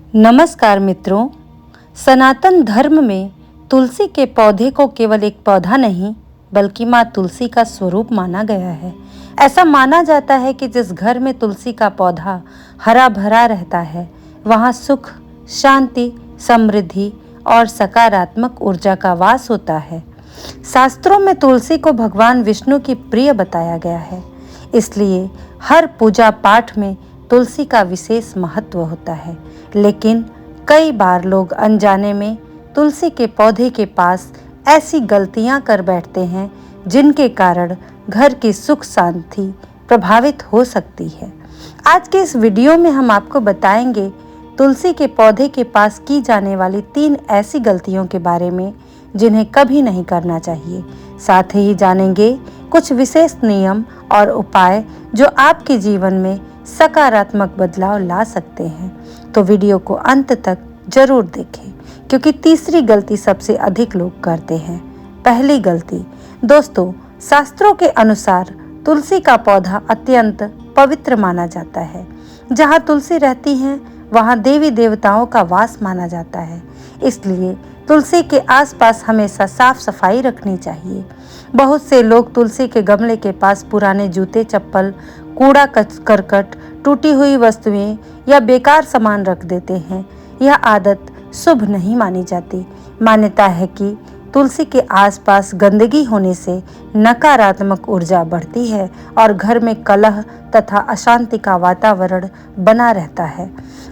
नमस्कार मित्रों। सनातन धर्म में तुलसी के पौधे को केवल एक पौधा नहीं बल्कि माँ तुलसी का स्वरूप माना गया है। ऐसा माना जाता है कि जिस घर में तुलसी का पौधा हरा भरा रहता है वहाँ सुख, शांति, समृद्धि और सकारात्मक ऊर्जा का वास होता है। शास्त्रों में तुलसी को भगवान विष्णु की प्रिय बताया गया है, इसलिए हर पूजा पाठ में तुलसी का विशेष महत्व होता है। लेकिन कई बार लोग अनजाने में तुलसी के पौधे के पास ऐसी गलतियां कर बैठते हैं जिनके कारण घर की सुख शांति प्रभावित हो सकती है। आज के इस वीडियो में हम आपको बताएंगे तुलसी के पौधे के पास की जाने वाली 3 ऐसी गलतियों के बारे में जिन्हें कभी नहीं करना चाहिए। साथ ही जानेंगे कुछ विशेष नियम और उपाय जो आपके जीवन में सकारात्मक बदलाव ला सकते हैं। तो वीडियो को अंत तक जरूर देखें, क्योंकि तीसरी गलती सबसे अधिक लोग करते हैं। पहली गलती, दोस्तों, शास्त्रों के अनुसार तुलसी का पौधा अत्यंत पवित्र माना जाता है। जहाँ तुलसी रहती है वहाँ देवी देवताओं का वास माना जाता है, इसलिए तुलसी के आसपास हमेशा साफ सफाई रखनी चाहिए। बहुत से लोग तुलसी के गमले के पास पुराने जूते, चप्पल, कूड़ा करकट, टूटी हुई वस्तुएं या बेकार सामान रख देते हैं। यह आदत शुभ नहीं मानी जाती। मान्यता है कि तुलसी के आसपास गंदगी होने से नकारात्मक ऊर्जा बढ़ती है और घर में कलह तथा अशांति का वातावरण बना रहता है।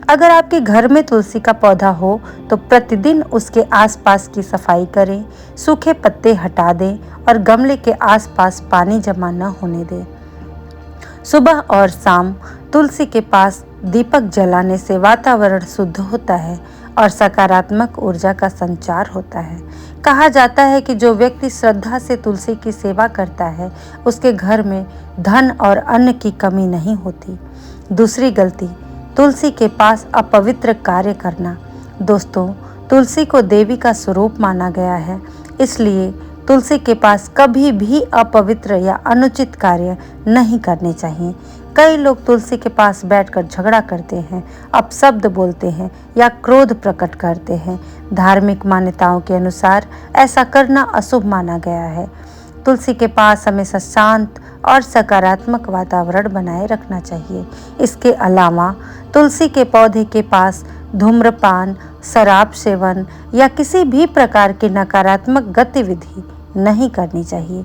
अगर आपके घर में तुलसी का पौधा हो तो प्रतिदिन उसके आसपास की सफाई करें, सूखे पत्ते हटा दें और गमले के आसपास पानी जमा न होने दें। सुबह और शाम तुलसी के पास दीपक जलाने से वातावरण शुद्ध होता है और सकारात्मक ऊर्जा का संचार होता है। कहा जाता है कि जो व्यक्ति श्रद्धा से तुलसी की सेवा करता है उसके घर में धन और अन्न की कमी नहीं होती। दूसरी गलती, तुलसी के पास अपवित्र कार्य करना। दोस्तों, तुलसी को देवी का स्वरूप माना गया है, इसलिए तुलसी के पास कभी भी अपवित्र या अनुचित कार्य नहीं करने चाहिए। कई लोग तुलसी के पास बैठकर झगड़ा करते हैं, अपशब्द बोलते हैं या क्रोध प्रकट करते हैं। धार्मिक मान्यताओं के अनुसार ऐसा करना अशुभ माना गया है। तुलसी के पास हमेशा शांत और सकारात्मक वातावरण बनाए रखना चाहिए। इसके अलावा तुलसी के पौधे के पास धूम्रपान, शराब सेवन या किसी भी प्रकार की नकारात्मक गतिविधि नहीं करनी चाहिए।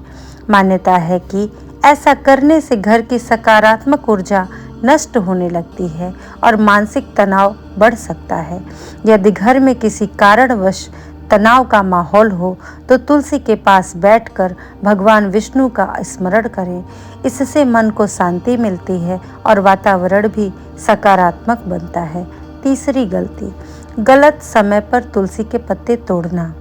मान्यता है कि ऐसा करने से घर की सकारात्मक ऊर्जा नष्ट होने लगती है और मानसिक तनाव बढ़ सकता है। यदि घर में किसी कारणवश तनाव का माहौल हो तो तुलसी के पास बैठकर भगवान विष्णु का स्मरण करें। इससे मन को शांति मिलती है और वातावरण भी सकारात्मक बनता है। तीसरी गलती, गलत समय पर तुलसी के पत्ते तोड़ना।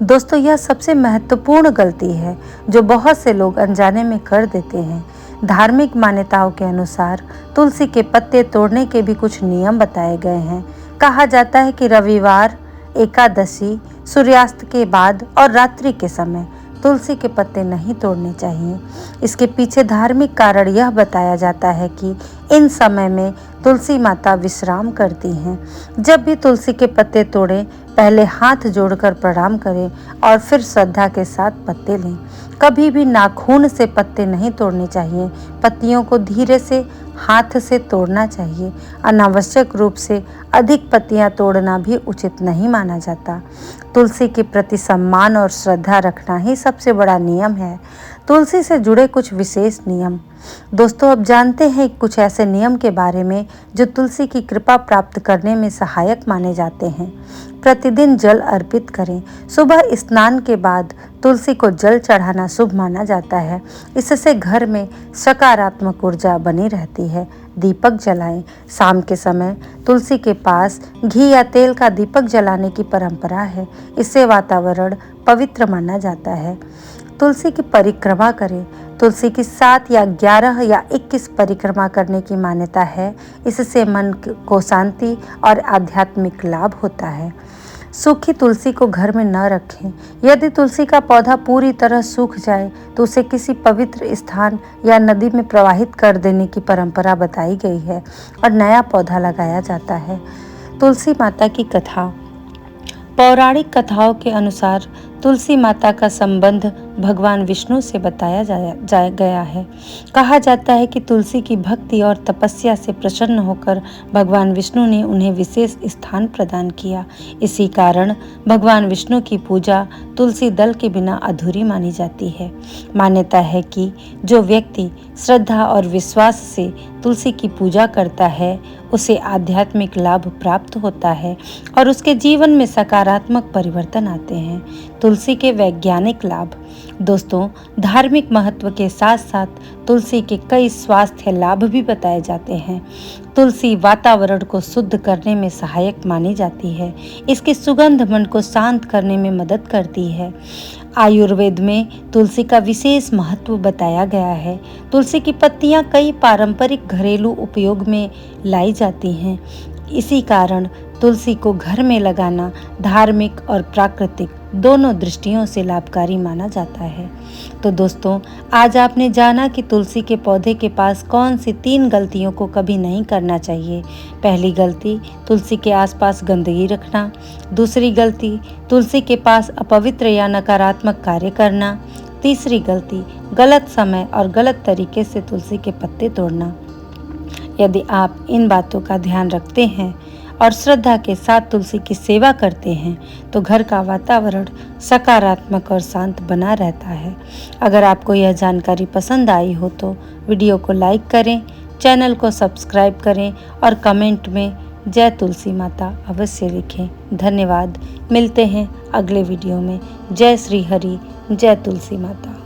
दोस्तों, यह सबसे महत्वपूर्ण गलती है जो बहुत से लोग अनजाने में कर देते हैं। धार्मिक मान्यताओं के अनुसार तुलसी के पत्ते तोड़ने के भी कुछ नियम बताए गए हैं। कहा जाता है कि रविवार, एकादशी, सूर्यास्त के बाद और रात्रि के समय तुलसी के पत्ते नहीं तोड़ने चाहिए। इसके पीछे धार्मिक कारण यह बताया जाता है कि इन समय में तुलसी माता विश्राम करती हैं। जब भी तुलसी के पत्ते तोड़ें, पहले हाथ जोड़कर प्रणाम करें और फिर श्रद्धा के साथ पत्ते लें। कभी भी नाखून से पत्ते नहीं तोड़ने चाहिए। पत्तियों को धीरे से हाथ से तोड़ना चाहिए। अनावश्यक रूप से अधिक पत्तियां तोड़ना भी उचित नहीं माना जाता। तुलसी के प्रति सम्मान और श्रद्धा रखना ही सबसे बड़ा नियम है। तुलसी से जुड़े कुछ विशेष नियम। दोस्तों, अब जानते हैं कुछ ऐसे नियम के बारे में जो तुलसी की कृपा प्राप्त करने में सहायक माने जाते हैं। प्रतिदिन जल अर्पित करें। सुबह स्नान के बाद तुलसी को जल चढ़ाना शुभ माना जाता है। इससे घर में सकारात्मक ऊर्जा बनी रहती है। दीपक जलाएं। शाम के समय तुलसी के पास घी या तेल का दीपक जलाने की परंपरा है। इससे वातावरण पवित्र माना जाता है। तुलसी की परिक्रमा करें। तुलसी की 7 या 11 या 21 परिक्रमा करने की मान्यता है। इससे मन को शांति और आध्यात्मिक लाभ होता है। सूखी तुलसी को घर में न रखें। यदि तुलसी का पौधा पूरी तरह सूख जाए तो उसे किसी पवित्र स्थान या नदी में प्रवाहित कर देने की परंपरा बताई गई है और नया पौधा लगाया जाता है। तुलसी माता की कथा। पौराणिक कथाओं के अनुसार तुलसी माता का संबंध भगवान विष्णु से बताया गया है। कहा जाता है कि तुलसी की भक्ति और तपस्या से प्रसन्न होकर भगवान विष्णु ने उन्हें विशेष स्थान प्रदान किया। इसी कारण भगवान विष्णु की पूजा तुलसी दल के बिना अधूरी मानी जाती है। मान्यता है कि जो व्यक्ति श्रद्धा और विश्वास से तुलसी की पूजा करता है उसे आध्यात्मिक लाभ प्राप्त होता है और उसके जीवन में सकारात्मक परिवर्तन आते हैं। तुलसी के वैज्ञानिक लाभ। दोस्तों, धार्मिक महत्व के साथ साथ तुलसी के कई स्वास्थ्य लाभ भी बताए जाते हैं। तुलसी वातावरण को शुद्ध करने में सहायक मानी जाती है। इसकी सुगंध मन को शांत करने में मदद करती है। आयुर्वेद में तुलसी का विशेष महत्व बताया गया है। तुलसी की पत्तियां कई पारंपरिक घरेलू उपयोग में लाई जाती हैं। इसी कारण तुलसी को घर में लगाना धार्मिक और प्राकृतिक दोनों दृष्टियों से लाभकारी माना जाता है। तो दोस्तों, आज आपने जाना कि तुलसी के पौधे के पास कौन सी 3 गलतियों को कभी नहीं करना चाहिए। पहली गलती, तुलसी के आसपास गंदगी रखना। दूसरी गलती, तुलसी के पास अपवित्र या नकारात्मक कार्य करना। तीसरी गलती, गलत समय और गलत तरीके से तुलसी के पत्ते तोड़ना। यदि आप इन बातों का ध्यान रखते हैं और श्रद्धा के साथ तुलसी की सेवा करते हैं तो घर का वातावरण सकारात्मक और शांत बना रहता है। अगर आपको यह जानकारी पसंद आई हो तो वीडियो को लाइक करें, चैनल को सब्सक्राइब करें और कमेंट में जय तुलसी माता अवश्य लिखें। धन्यवाद। मिलते हैं अगले वीडियो में। जय श्री हरि, जय तुलसी माता।